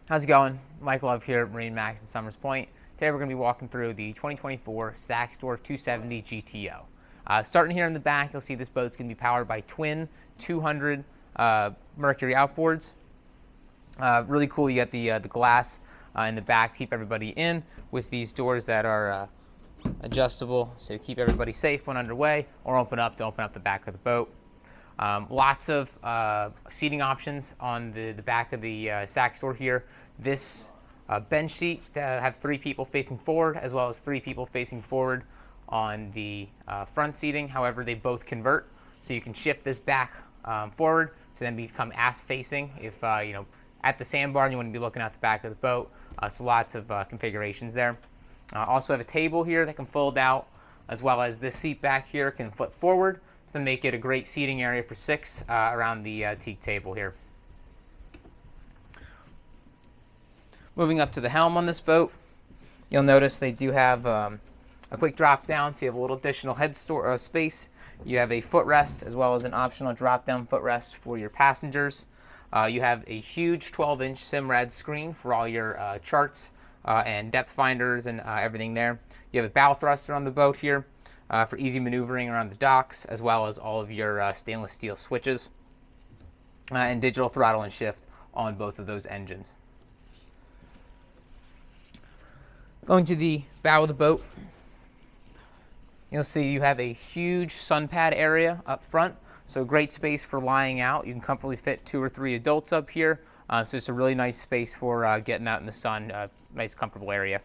How's it going? Michael up here at MarineMax in Somers Point. Today we're going to be walking through the 2024 Saxdor 270 GTO. Starting here in the back, you'll see this boat's going to be powered by twin 200 Mercury outboards. Really cool. You got the glass in the back to keep everybody in, with these doors that are adjustable to keep everybody safe when underway, or open up the back of the boat. Lots of seating options on the back of the Saxdor here. This bench seat has 3 people facing forward, as well as 3 people facing forward on the front seating. However, they both convert, so you can shift this back forward to then become aft facing if at the sandbar and you want to be looking at the back of the boat. So lots of configurations there. Also have a table here that can fold out, as well as this seat back here can flip forward to make it a great seating area for 6 around the teak table here. Moving up to the helm on this boat, you'll notice they do have a quick drop down, so you have a little additional head space. You have a footrest as well as an optional drop down footrest for your passengers. You have a huge 12-inch Simrad screen for all your charts and depth finders and everything there. You have a bow thruster on the boat here for easy maneuvering around the docks, as well as all of your stainless steel switches and digital throttle and shift on both of those engines. Going to the bow of the boat, you'll see you have a huge sun pad area up front, so great space for lying out. You can comfortably fit 2 or 3 adults up here, so it's a really nice space for getting out in the sun, nice comfortable area.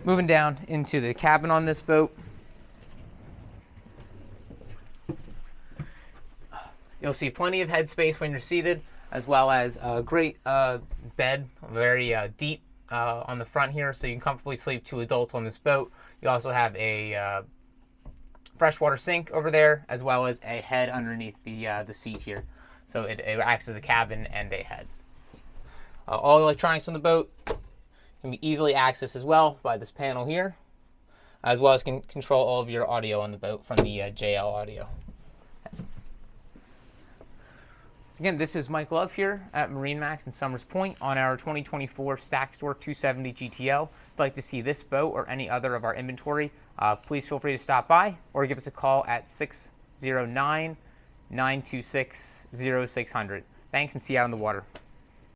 Moving down into the cabin on this boat, you'll see plenty of headspace when you're seated, as well as a great bed, very deep on the front here, so you can comfortably sleep 2 adults on this boat. You also have a freshwater sink over there, as well as a head underneath the seat here, so it acts as a cabin and a head. All electronics on the boat can be easily accessed as well by this panel here, as well as can control all of your audio on the boat from the JL audio. Again, this is Mike Love here at MarineMax in Somers Point on our 2024 Saxdor 270 GTO. If you'd like to see this boat or any other of our inventory, please feel free to stop by or give us a call at 609-926-0600. Thanks, and see you out on the water.